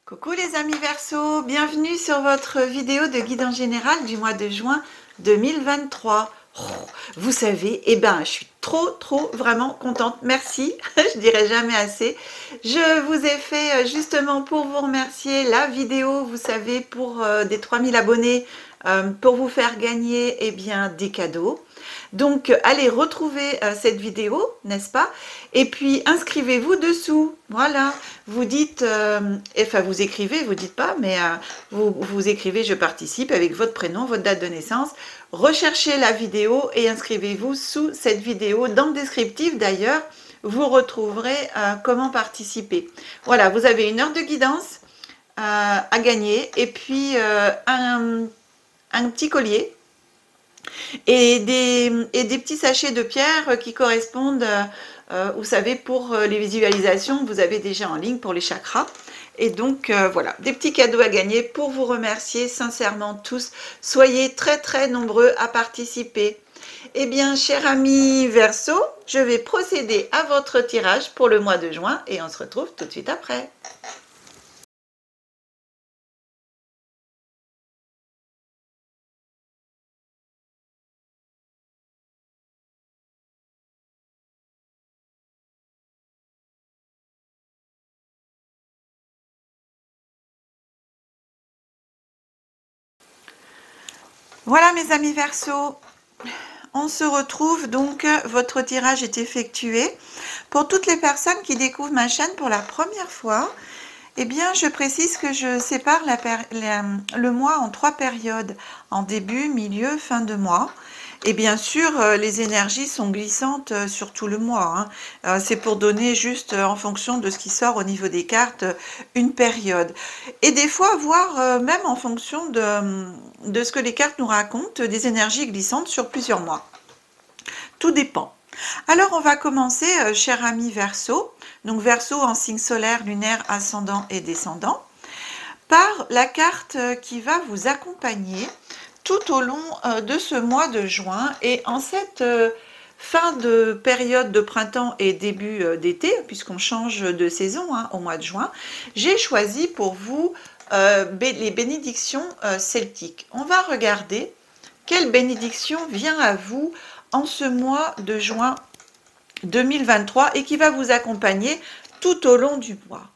Coucou les amis Verseau, bienvenue sur votre vidéo de guidance générale du mois de juin 2023. Vous savez, je suis trop vraiment contente, merci, je dirais jamais assez. Je vous ai fait justement pour vous remercier la vidéo, vous savez, pour des 3000 abonnés, pour vous faire gagner des cadeaux. Donc allez retrouver cette vidéo, n'est-ce pas? Et puis inscrivez-vous dessous, voilà. Vous dites, enfin vous écrivez, vous dites pas, mais vous écrivez je participe avec votre prénom, votre date de naissance. Recherchez la vidéo et inscrivez-vous sous cette vidéo. Dans le descriptif d'ailleurs, vous retrouverez comment participer. Voilà, vous avez 1 heure de guidance à gagner et puis un petit collier et des petits sachets de pierre qui correspondent, vous savez, pour les visualisations, vous avez déjà en ligne pour les chakras. Et donc voilà, des petits cadeaux à gagner pour vous remercier sincèrement tous. Soyez très nombreux à participer. Eh bien, chers amis Verseau, je vais procéder à votre tirage pour le mois de juin et on se retrouve tout de suite après. Voilà mes amis Verseau, on se retrouve donc, votre tirage est effectué. Pour toutes les personnes qui découvrent ma chaîne pour la première fois, eh bien je précise que je sépare le mois en 3 périodes, en début, milieu, fin de mois. Et bien sûr, les énergies sont glissantes sur tout le mois. C'est pour donner juste en fonction de ce qui sort au niveau des cartes, une période. Et des fois, voire même en fonction de ce que les cartes nous racontent, des énergies glissantes sur plusieurs mois. Tout dépend. Alors, on va commencer, cher ami Verseau. Donc, Verseau en signe solaire, lunaire, ascendant et descendant, par la carte qui va vous accompagner tout au long de ce mois de juin et en cette fin de période de printemps et début d'été, puisqu'on change de saison au mois de juin, j'ai choisi pour vous les bénédictions celtiques. On va regarder quelle bénédiction vient à vous en ce mois de juin 2023 et qui va vous accompagner tout au long du mois.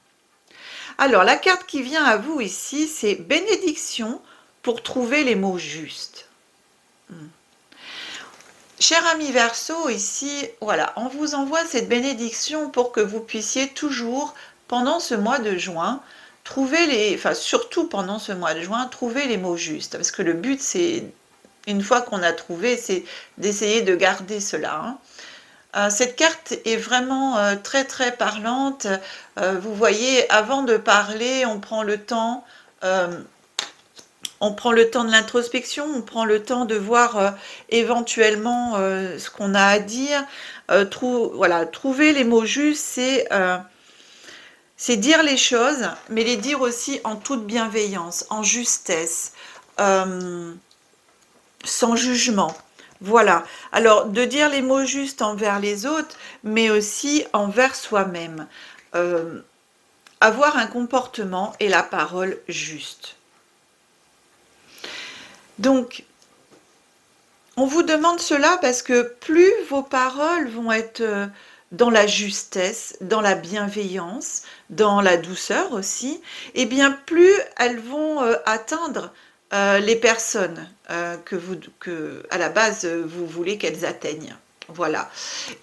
Alors, la carte qui vient à vous ici, c'est bénédiction pour trouver les mots justes. Cher ami Verseau, ici, voilà, on vous envoie cette bénédiction pour que vous puissiez toujours, pendant ce mois de juin, surtout pendant ce mois de juin, trouver les mots justes. Parce que le but, c'est, une fois qu'on a trouvé, c'est d'essayer de garder cela. Cette carte est vraiment très parlante. Vous voyez, avant de parler, on prend le temps de l'introspection, on prend le temps de voir éventuellement ce qu'on a à dire. Voilà, trouver les mots justes, c'est dire les choses, mais les dire aussi en toute bienveillance, en justesse, sans jugement. Voilà, alors de dire les mots justes envers les autres, mais aussi envers soi-même. Avoir un comportement et la parole juste. Donc, on vous demande cela parce que plus vos paroles vont être dans la justesse, dans la bienveillance, dans la douceur aussi, et bien plus elles vont atteindre les personnes que à la base vous voulez qu'elles atteignent. Voilà.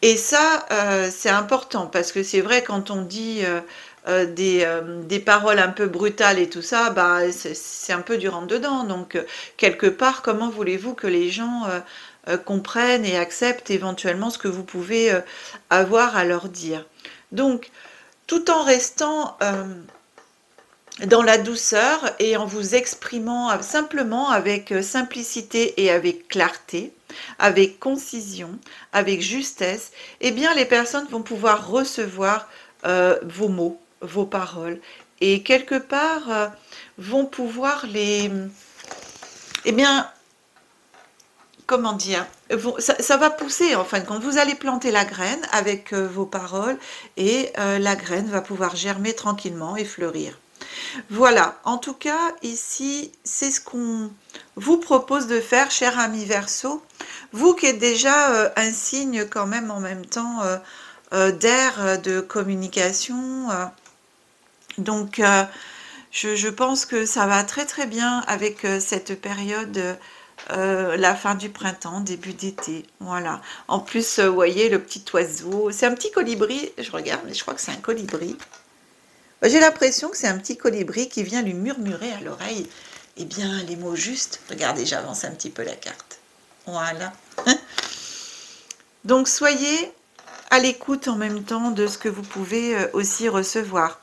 Et ça, c'est important parce que c'est vrai quand on dit des paroles un peu brutales et tout ça, c'est un peu du rentre-dedans. Donc, quelque part, comment voulez-vous que les gens comprennent et acceptent éventuellement ce que vous pouvez avoir à leur dire? Donc, tout en restant dans la douceur et en vous exprimant simplement avec simplicité et avec clarté, avec concision, avec justesse, eh bien les personnes vont pouvoir recevoir vos mots, vos paroles, et quelque part vont pouvoir comment dire, ça va pousser en fin de compte. Vous allez planter la graine avec vos paroles et la graine va pouvoir germer tranquillement et fleurir. Voilà, en tout cas, ici, c'est ce qu'on vous propose de faire, cher ami Verseau. Vous qui êtes déjà un signe quand même en même temps d'air, de communication. Donc, je pense que ça va très très bien avec cette période, la fin du printemps, début d'été. Voilà. En plus, vous voyez le petit oiseau. C'est un petit colibri. Je regarde, mais je crois que c'est un colibri. J'ai l'impression que c'est un petit colibri qui vient lui murmurer à l'oreille, eh bien, les mots justes. Regardez, j'avance un petit peu la carte. Voilà. Donc, soyez à l'écoute en même temps de ce que vous pouvez aussi recevoir.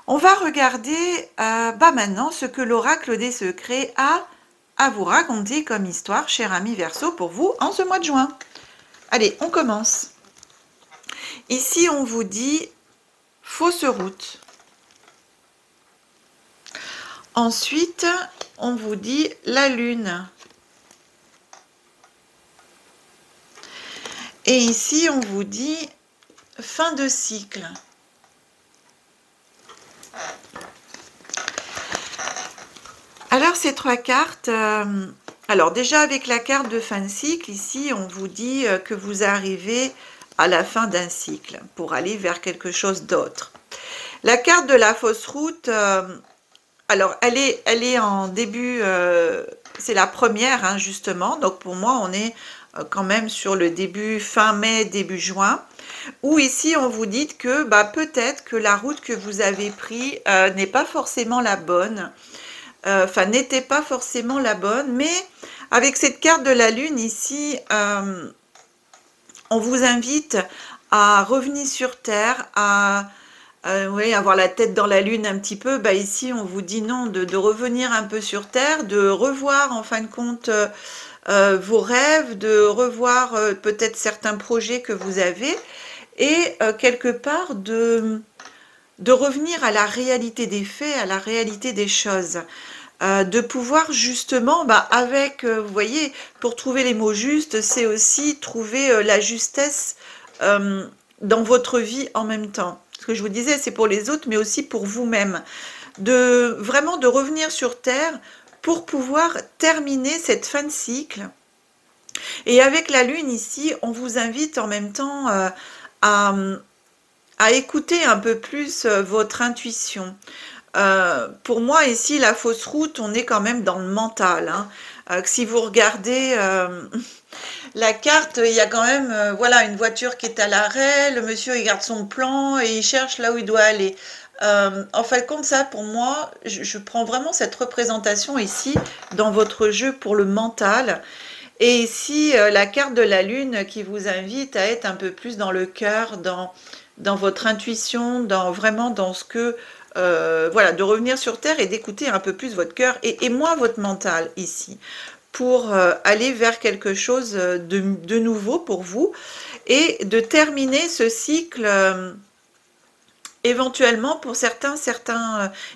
On va regarder maintenant ce que l'oracle des secrets a à vous raconter comme histoire, cher ami Verseau, pour vous en ce mois de juin. Allez, on commence. Ici, on vous dit fausse route. Ensuite, on vous dit la lune. Et ici, on vous dit fin de cycle. Alors, ces trois cartes, alors déjà avec la carte de fin de cycle, ici, on vous dit que vous arrivez à la fin d'un cycle pour aller vers quelque chose d'autre. La carte de la fausse route, alors elle est en début, c'est la première hein, justement, donc pour moi on est quand même sur le début, fin mai, début juin, où ici on vous dit que peut-être que la route que vous avez prise n'est pas forcément la bonne, enfin n'était pas forcément la bonne, mais avec cette carte de la lune ici, on vous invite à revenir sur terre, à oui, avoir la tête dans la lune un petit peu. Ici on vous dit non, de revenir un peu sur terre, de revoir en fin de compte vos rêves, de revoir peut-être certains projets que vous avez, et quelque part de revenir à la réalité des faits, à la réalité des choses. De pouvoir justement, avec, vous voyez, pour trouver les mots justes, c'est aussi trouver la justesse dans votre vie en même temps. Ce que je vous disais, c'est pour les autres, mais aussi pour vous-même. Vraiment de revenir sur Terre pour pouvoir terminer cette fin de cycle. Et avec la Lune ici, on vous invite en même temps à écouter un peu plus votre intuition. Pour moi, ici, la fausse route, on est quand même dans le mental. Hein. Si vous regardez la carte, il y a quand même voilà, une voiture qui est à l'arrêt, le monsieur il garde son plan et il cherche là où il doit aller. En fin de compte, ça, pour moi, je prends vraiment cette représentation ici dans votre jeu pour le mental. Et ici, la carte de la lune qui vous invite à être un peu plus dans le cœur, dans votre intuition, vraiment dans ce que... voilà, de revenir sur Terre et d'écouter un peu plus votre cœur et moins votre mental ici, pour aller vers quelque chose de nouveau pour vous et de terminer ce cycle éventuellement pour certains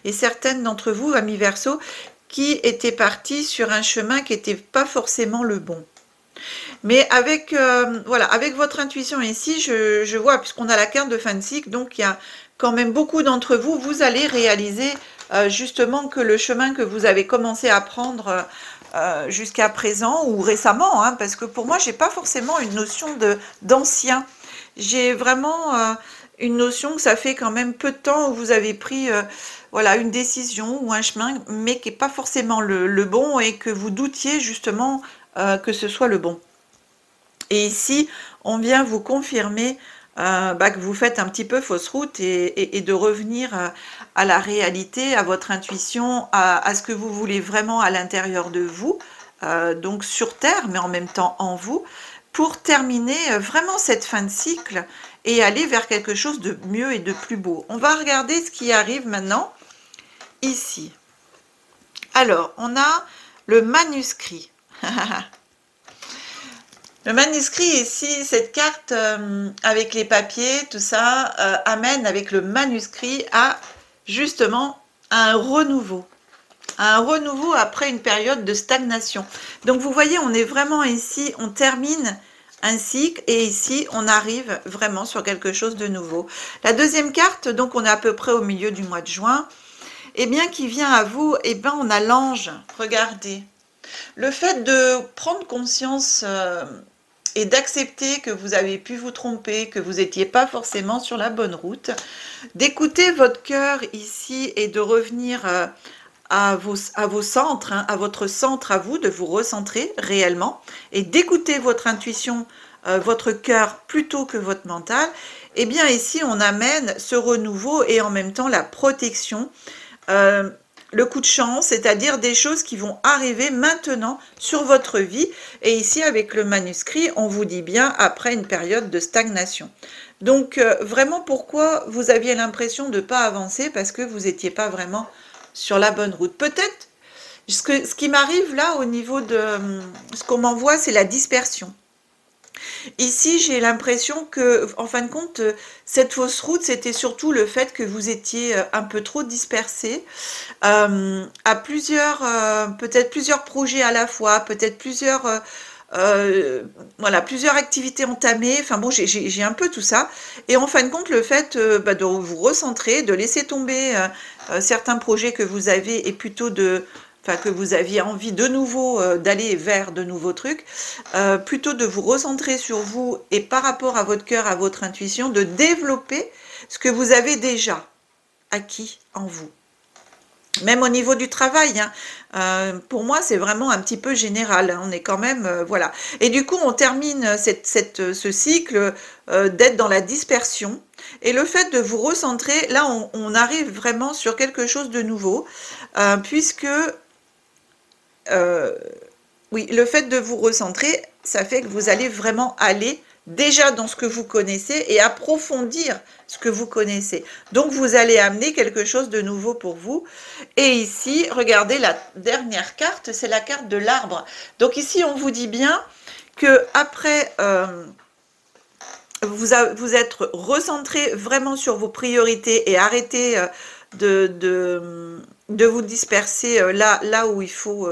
et certaines d'entre vous, amis Verseau, qui étaient partis sur un chemin qui n'était pas forcément le bon. Mais avec, voilà, avec votre intuition ici, je vois, puisqu'on a la carte de fin de cycle, donc il y a quand même beaucoup d'entre vous, vous allez réaliser justement que le chemin que vous avez commencé à prendre jusqu'à présent ou récemment, hein, parce que pour moi, j'ai pas forcément une notion d'ancien. J'ai vraiment une notion que ça fait quand même peu de temps où vous avez pris voilà, une décision ou un chemin, mais qui n'est pas forcément le bon et que vous doutiez justement que ce soit le bon. Et ici, on vient vous confirmer que vous faites un petit peu fausse route et de revenir à la réalité, à votre intuition, à ce que vous voulez vraiment à l'intérieur de vous, donc sur Terre, mais en même temps en vous, pour terminer vraiment cette fin de cycle et aller vers quelque chose de mieux et de plus beau. On va regarder ce qui arrive maintenant ici. Alors, on a le manuscrit. Le manuscrit ici, cette carte avec les papiers, tout ça, amène avec le manuscrit à justement un renouveau. Un renouveau après une période de stagnation. Donc vous voyez, on est vraiment ici, on termine un cycle et ici on arrive vraiment sur quelque chose de nouveau. La deuxième carte, donc on est à peu près au milieu du mois de juin. eh bien, qui vient à vous, eh bien, on a l'ange. Regardez. Le fait de prendre conscience et d'accepter que vous avez pu vous tromper, que vous n'étiez pas forcément sur la bonne route, d'écouter votre cœur ici et de revenir à vos centres, hein, à votre centre à vous, de vous recentrer réellement et d'écouter votre intuition, votre cœur plutôt que votre mental, eh bien ici on amène ce renouveau et en même temps la protection, le coup de chance, c'est-à-dire des choses qui vont arriver maintenant sur votre vie. Et ici, avec le manuscrit, on vous dit bien après une période de stagnation. Donc, vraiment, pourquoi vous aviez l'impression de ne pas avancer? Parce que vous n'étiez pas vraiment sur la bonne route. Peut-être, ce qui m'arrive là, au niveau de ce qu'on m'envoie, c'est la dispersion. Ici, j'ai l'impression que, en fin de compte, cette fausse route, c'était surtout le fait que vous étiez un peu trop dispersés à plusieurs, peut-être plusieurs projets à la fois, peut-être plusieurs, voilà, plusieurs activités entamées. Enfin bon, j'ai un peu tout ça. Et en fin de compte, le fait de vous recentrer, de laisser tomber certains projets que vous avez et plutôt enfin que vous aviez envie de nouveau d'aller vers de nouveaux trucs, plutôt de vous recentrer sur vous et par rapport à votre cœur, à votre intuition, de développer ce que vous avez déjà acquis en vous. Même au niveau du travail, hein, pour moi, c'est vraiment un petit peu général. Hein, on est quand même, voilà. Et du coup, on termine ce cycle d'être dans la dispersion. Et le fait de vous recentrer, là, on arrive vraiment sur quelque chose de nouveau, puisque oui, le fait de vous recentrer, ça fait que vous allez vraiment aller déjà dans ce que vous connaissez et approfondir ce que vous connaissez. Donc, vous allez amener quelque chose de nouveau pour vous. Et ici, regardez la dernière carte, c'est la carte de l'arbre. Donc ici, on vous dit bien que après vous êtes recentré vraiment sur vos priorités et arrêtez de vous disperser là où il faut,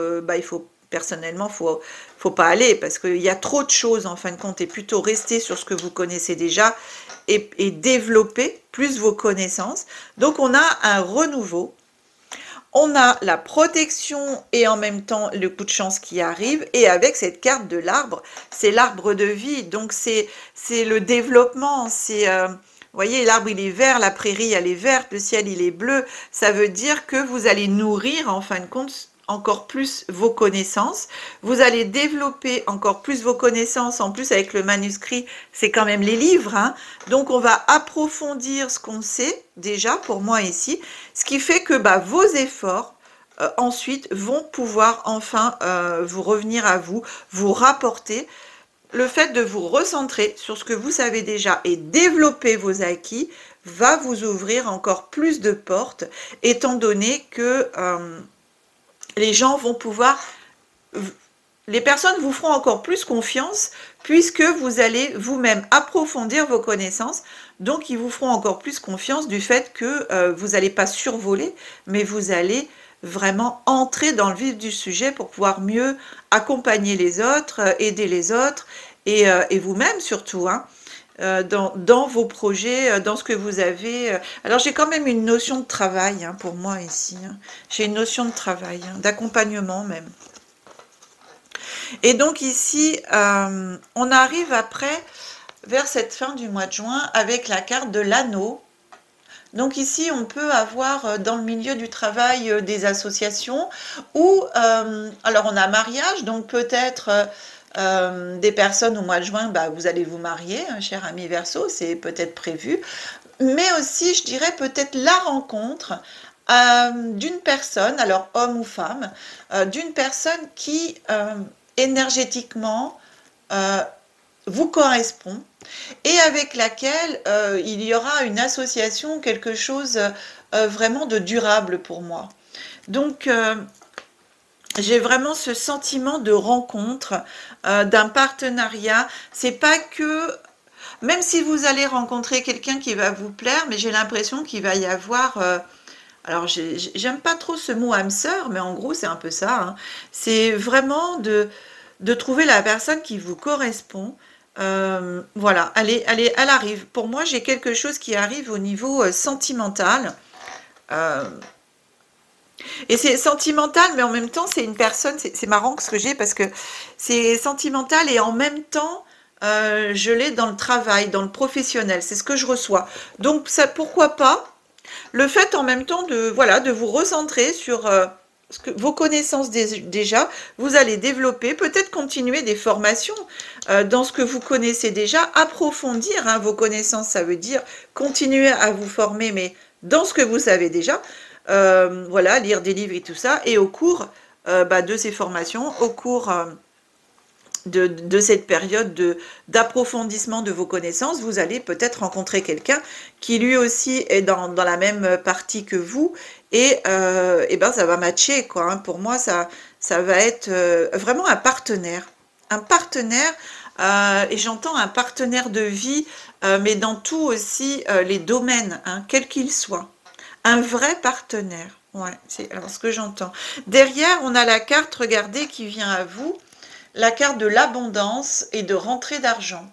personnellement, faut pas aller parce qu'il y a trop de choses en fin de compte et plutôt rester sur ce que vous connaissez déjà et développer plus vos connaissances. Donc on a un renouveau, on a la protection et en même temps le coup de chance qui arrive, et avec cette carte de l'arbre, c'est l'arbre de vie, donc c'est le développement, c'est vous voyez, l'arbre il est vert, la prairie elle est verte, le ciel il est bleu, ça veut dire que vous allez nourrir en fin de compte encore plus vos connaissances, vous allez développer encore plus vos connaissances, en plus avec le manuscrit, c'est quand même les livres, hein. Donc on va approfondir ce qu'on sait déjà, pour moi ici, ce qui fait que vos efforts, ensuite, vont pouvoir enfin vous revenir à vous, vous rapporter. Le fait de vous recentrer sur ce que vous savez déjà et développer vos acquis va vous ouvrir encore plus de portes, étant donné que les gens vont pouvoir, les personnes vous feront encore plus confiance puisque vous allez vous-même approfondir vos connaissances. Donc, ils vous feront encore plus confiance du fait que vous n'allez pas survoler, mais vous allez vraiment entrer dans le vif du sujet pour pouvoir mieux accompagner les autres, aider les autres et vous-même surtout, hein, dans vos projets, dans ce que vous avez. Alors, j'ai quand même une notion de travail hein, pour moi ici. Hein. J'ai une notion de travail, hein, d'accompagnement même. Et donc ici, on arrive après, vers cette fin du mois de juin, avec la carte de l'anneau. Donc ici, on peut avoir dans le milieu du travail des associations ou, alors on a mariage, donc peut-être des personnes au mois de juin, vous allez vous marier, hein, cher ami Verseau, c'est peut-être prévu. Mais aussi, je dirais peut-être la rencontre d'une personne, alors homme ou femme, d'une personne qui énergétiquement vous correspond et avec laquelle il y aura une association, quelque chose vraiment de durable pour moi. Donc, j'ai vraiment ce sentiment de rencontre, d'un partenariat. C'est pas que, même si vous allez rencontrer quelqu'un qui va vous plaire, mais j'ai l'impression qu'il va y avoir... alors, j'aime pas trop ce mot âme sœur, mais en gros, c'est un peu ça. Hein. C'est vraiment de trouver la personne qui vous correspond. Voilà, elle arrive. Pour moi, j'ai quelque chose qui arrive au niveau sentimental. Et c'est sentimental, mais en même temps, c'est une personne, c'est marrant ce que j'ai, parce que c'est sentimental et en même temps, je l'ai dans le travail, dans le professionnel, c'est ce que je reçois. Donc, ça, pourquoi pas le fait en même temps de, voilà, de vous recentrer sur vos connaissances déjà, vous allez développer, peut-être continuer des formations dans ce que vous connaissez déjà, approfondir hein, vos connaissances, ça veut dire continuer à vous former, mais dans ce que vous savez déjà, voilà, lire des livres et tout ça, et au cours de ces formations, au cours de cette période d'approfondissement de vos connaissances, vous allez peut-être rencontrer quelqu'un qui lui aussi est dans la même partie que vous, et ben ça va matcher, quoi. Hein. Pour moi, ça va être vraiment un partenaire. Un partenaire, et j'entends un partenaire de vie, mais dans tout aussi les domaines, hein, quels qu'ils soient. Un vrai partenaire. Ouais, c'est alors ce que j'entends. Derrière, on a la carte, regardez, qui vient à vous. La carte de l'abondance et de rentrée d'argent.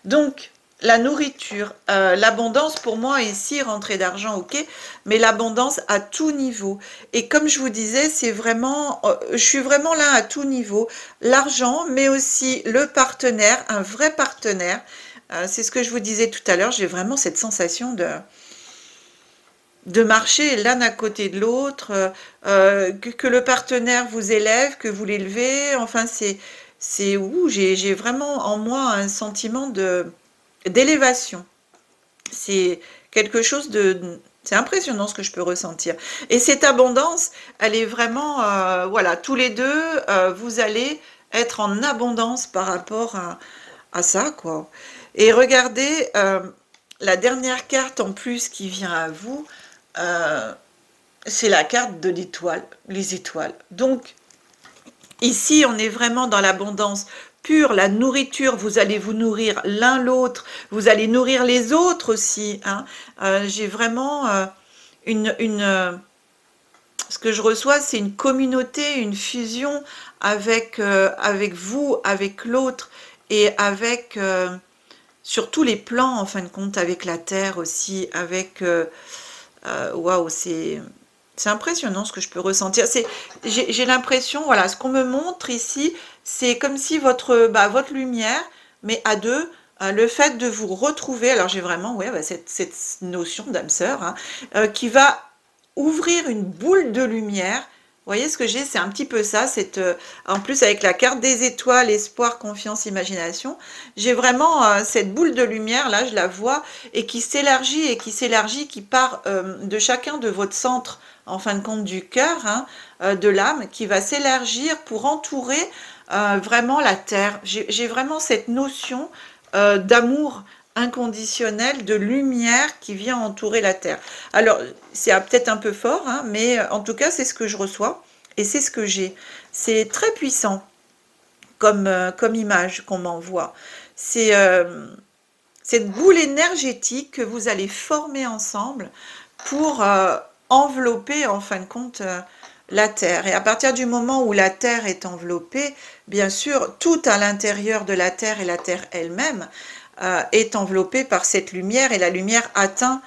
Donc, la nourriture, l'abondance pour moi ici, rentrée d'argent, ok, mais l'abondance à tout niveau. Et comme je vous disais, c'est vraiment, je suis vraiment là à tout niveau. L'argent, mais aussi le partenaire, un vrai partenaire. C'est ce que je vous disais tout à l'heure, j'ai vraiment cette sensation de marcher l'un à côté de l'autre, que le partenaire vous élève, que vous l'élevez, enfin c'est où j'ai vraiment en moi un sentiment d'élévation. C'est quelque chose c'est impressionnant ce que je peux ressentir. Et cette abondance, elle est vraiment, voilà, tous les deux, vous allez être en abondance par rapport à ça, quoi. Et regardez, la dernière carte en plus qui vient à vous, c'est la carte de l'étoile, les étoiles. Donc, ici, on est vraiment dans l'abondance pure, la nourriture, vous allez vous nourrir l'un l'autre, vous allez nourrir les autres aussi. Hein. J'ai vraiment ce que je reçois, c'est une communauté, une fusion avec vous, avec l'autre, et avec, sur tous les plans, en fin de compte, avec la Terre aussi, avec... waouh, c'est impressionnant ce que je peux ressentir. J'ai l'impression, voilà, ce qu'on me montre ici, c'est comme si votre lumière, mais à deux, le fait de vous retrouver, alors j'ai vraiment ouais, cette notion d'âme sœur, hein, qui va ouvrir une boule de lumière. Vous voyez ce que j'ai, c'est un petit peu ça, en plus avec la carte des étoiles, espoir, confiance, imagination, j'ai vraiment cette boule de lumière, là je la vois, et qui s'élargit, qui part de chacun de votre centre, en fin de compte du cœur, hein, de l'âme, qui va s'élargir pour entourer vraiment la terre. J'ai vraiment cette notion d'amour inconditionnel, de lumière qui vient entourer la terre. Alors, c'est peut-être un peu fort, hein, mais en tout cas, c'est ce que je reçois et c'est ce que j'ai. C'est très puissant comme image qu'on m'envoie. C'est cette boule énergétique que vous allez former ensemble pour envelopper, en fin de compte, la Terre. Et à partir du moment où la Terre est enveloppée, bien sûr, tout à l'intérieur de la Terre et la Terre elle-même est enveloppée par cette lumière, et la lumière atteint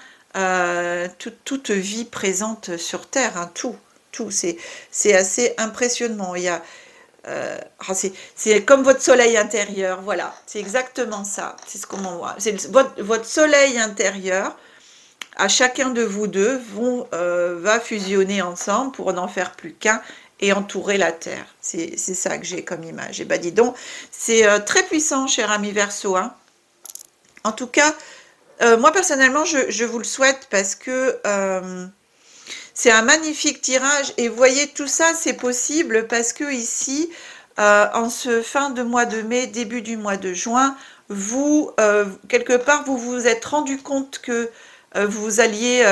toute vie présente sur Terre, hein, tout, c'est assez impressionnant. Il y a, c'est comme votre soleil intérieur, voilà, c'est exactement ça, c'est ce qu'on m'envoie. C'est votre soleil intérieur, à chacun de vous deux, va fusionner ensemble pour n'en faire plus qu'un et entourer la Terre. C'est ça que j'ai comme image. Et ben dis donc, c'est très puissant, cher ami Verseau, hein. En tout cas, moi personnellement, je vous le souhaite parce que c'est un magnifique tirage. Et vous voyez, tout ça, c'est possible parce que ici, en ce fin de mois de mai, début du mois de juin, vous, quelque part, vous vous êtes rendu compte que vous alliez...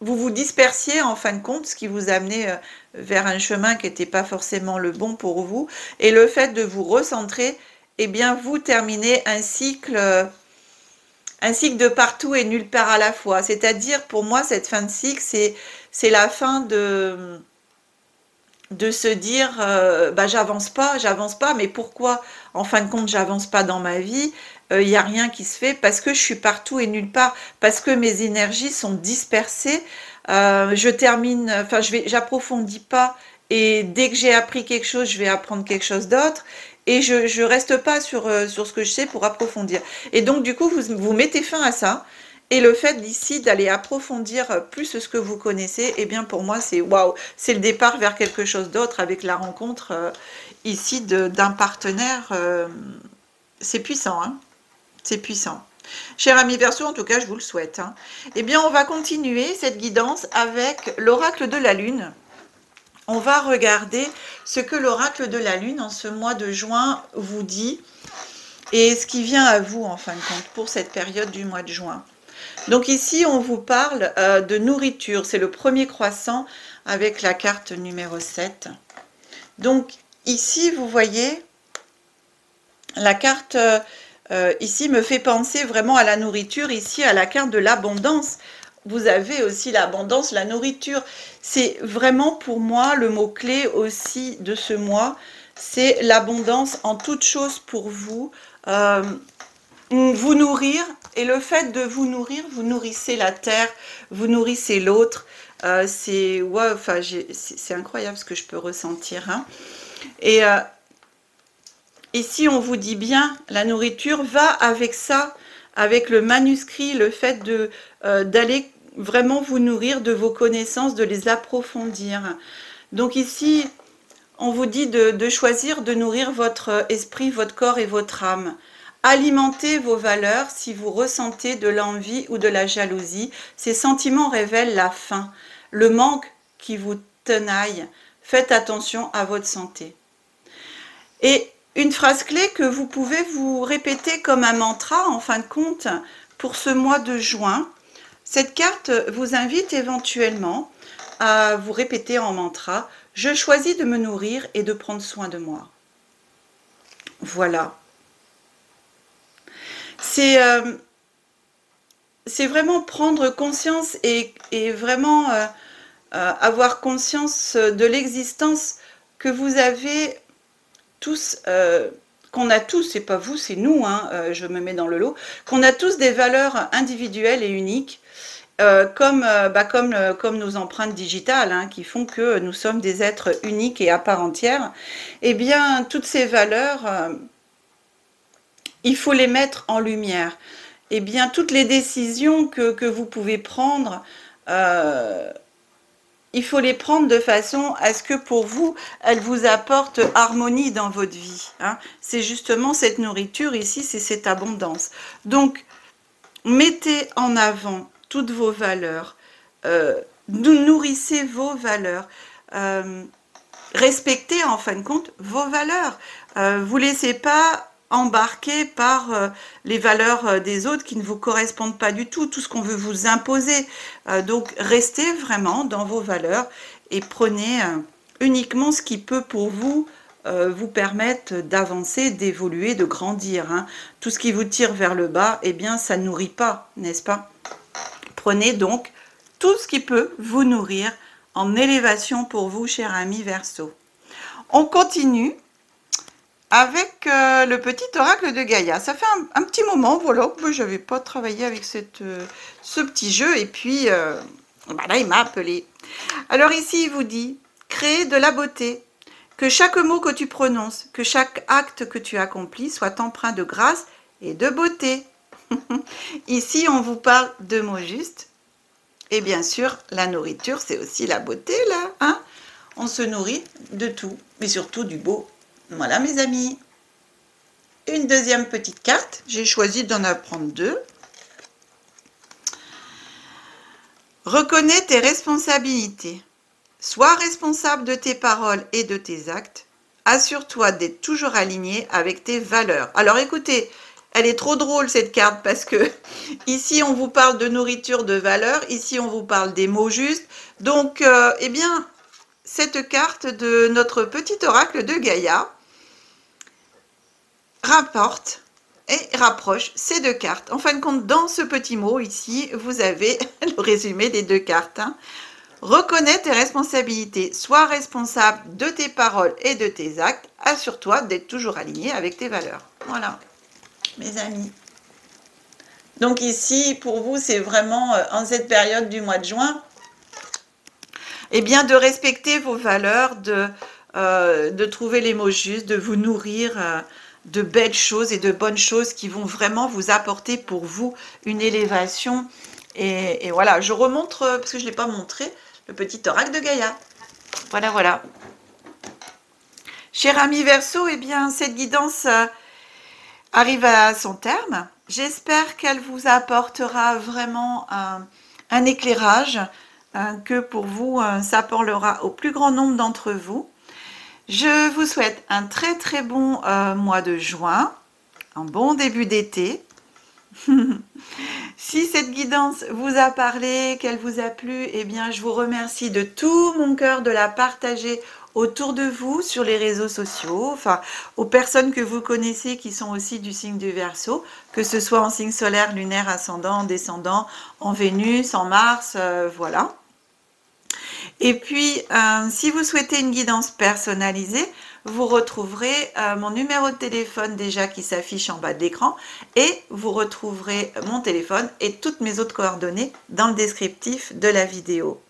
vous vous dispersiez en fin de compte, ce qui vous amenait vers un chemin qui n'était pas forcément le bon pour vous. Et le fait de vous recentrer, eh bien, vous terminez un cycle de partout et nulle part à la fois. C'est-à-dire, pour moi, cette fin de cycle, c'est la fin de se dire, j'avance pas, mais pourquoi, en fin de compte, j'avance pas dans ma vie? Il n'y a rien qui se fait parce que je suis partout et nulle part, parce que mes énergies sont dispersées je termine, enfin, j'approfondis pas. Et dès que j'ai appris quelque chose, je vais apprendre quelque chose d'autre. Et je reste pas sur ce que je sais pour approfondir. Et donc, du coup, vous mettez fin à ça. Et le fait d'ici d'aller approfondir plus ce que vous connaissez, eh bien, pour moi, c'est waouh. C'est le départ vers quelque chose d'autre avec la rencontre ici d'un partenaire. C'est puissant, hein. C'est puissant. Cher ami Verseau, en tout cas, je vous le souhaite, hein. Eh bien, on va continuer cette guidance avec l'oracle de la Lune. On va regarder ce que l'oracle de la Lune en ce mois de juin vous dit et ce qui vient à vous en fin de compte pour cette période du mois de juin. Donc ici, on vous parle de nourriture. C'est le premier croissant avec la carte numéro 7. Donc ici, vous voyez, la carte ici me fait penser vraiment à la nourriture, ici à la carte de l'abondance. Vous avez aussi l'abondance, la nourriture. C'est vraiment pour moi le mot-clé aussi de ce mois. C'est l'abondance en toute chose pour vous. Vous nourrir. Et le fait de vous nourrir, vous nourrissez la terre, vous nourrissez l'autre. C'est ouais, enfin, c'est incroyable ce que je peux ressentir, hein. Et ici, on vous dit bien, la nourriture va avec ça, avec le manuscrit, le fait d'aller vraiment vous nourrir de vos connaissances, de les approfondir. Donc ici, on vous dit de choisir de nourrir votre esprit, votre corps et votre âme. Alimentez vos valeurs si vous ressentez de l'envie ou de la jalousie. Ces sentiments révèlent la faim, le manque qui vous tenaille. Faites attention à votre santé. Et une phrase clé que vous pouvez vous répéter comme un mantra en fin de compte pour ce mois de juin. Cette carte vous invite éventuellement à vous répéter en mantra « Je choisis de me nourrir et de prendre soin de moi ». Voilà. C'est vraiment prendre conscience et vraiment avoir conscience de l'existence que vous avez tous, qu'on a tous, c'est pas vous, c'est nous, hein, je me mets dans le lot, qu'on a tous des valeurs individuelles et uniques, comme nos empreintes digitales, hein, qui font que nous sommes des êtres uniques et à part entière. Eh bien, toutes ces valeurs, il faut les mettre en lumière. Eh bien, toutes les décisions que vous pouvez prendre, il faut les prendre de façon à ce que pour vous, elles vous apportent harmonie dans votre vie, hein. C'est justement cette nourriture ici, c'est cette abondance. Donc, mettez en avant toutes vos valeurs, nourrissez vos valeurs, respectez en fin de compte vos valeurs. Vous ne laissez pas embarquer par les valeurs des autres qui ne vous correspondent pas du tout, tout ce qu'on veut vous imposer. Donc restez vraiment dans vos valeurs et prenez uniquement ce qui peut pour vous vous permettre d'avancer, d'évoluer, de grandir, hein. Tout ce qui vous tire vers le bas, eh bien ça ne nourrit pas, n'est-ce pas? Prenez donc tout ce qui peut vous nourrir en élévation pour vous, cher ami Verseau. On continue avec le petit oracle de Gaïa. Ça fait un petit moment, voilà, que je n'avais pas travaillé avec ce petit jeu. Et puis, là, il m'a appelé. Alors ici, il vous dit, créer de la beauté. Que chaque mot que tu prononces, que chaque acte que tu accomplis soit empreint de grâce et de beauté. Ici, on vous parle de mots justes. Et bien sûr, la nourriture, c'est aussi la beauté, là, hein. On se nourrit de tout, mais surtout du beau. Voilà mes amis, une deuxième petite carte, j'ai choisi d'en apprendre deux. Reconnais tes responsabilités, sois responsable de tes paroles et de tes actes, assure-toi d'être toujours aligné avec tes valeurs. Alors écoutez, elle est trop drôle cette carte parce que ici on vous parle de nourriture, de valeurs, ici on vous parle des mots justes, donc eh bien cette carte de notre petit oracle de Gaïa rapporte et rapproche ces deux cartes. En fin de compte, dans ce petit mot ici, vous avez le résumé des deux cartes, hein. Reconnais tes responsabilités, sois responsable de tes paroles et de tes actes, assure-toi d'être toujours aligné avec tes valeurs. Voilà, mes amis. Donc ici, pour vous, c'est vraiment en cette période du mois de juin, eh bien, de respecter vos valeurs, de trouver les mots justes, de vous nourrir de belles choses et de bonnes choses qui vont vraiment vous apporter pour vous une élévation. Et voilà, je remontre, parce que je ne l'ai pas montré, le petit oracle de Gaïa. Voilà, voilà. Cher ami Verseau, eh bien, cette guidance arrive à son terme. J'espère qu'elle vous apportera vraiment un éclairage, que pour vous, ça parlera au plus grand nombre d'entre vous. Je vous souhaite un très très bon mois de juin, un bon début d'été. Si cette guidance vous a parlé, qu'elle vous a plu, eh bien je vous remercie de tout mon cœur de la partager autour de vous sur les réseaux sociaux, enfin aux personnes que vous connaissez qui sont aussi du signe du Verseau, que ce soit en signe solaire, lunaire, ascendant, en descendant, en Vénus, en Mars, voilà. Et puis, si vous souhaitez une guidance personnalisée, vous retrouverez mon numéro de téléphone déjà qui s'affiche en bas de l'écran et vous retrouverez mon téléphone et toutes mes autres coordonnées dans le descriptif de la vidéo.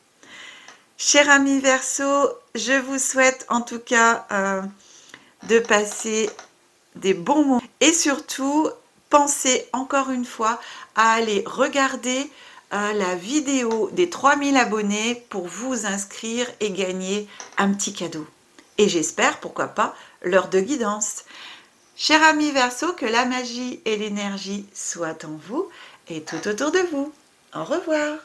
Cher ami Verseau, je vous souhaite en tout cas de passer des bons moments et surtout, pensez encore une fois à aller regarder la vidéo des 3000 abonnés pour vous inscrire et gagner un petit cadeau. Et j'espère, pourquoi pas, l'heure de guidance. Cher ami Verseau, que la magie et l'énergie soient en vous et tout autour de vous. Au revoir.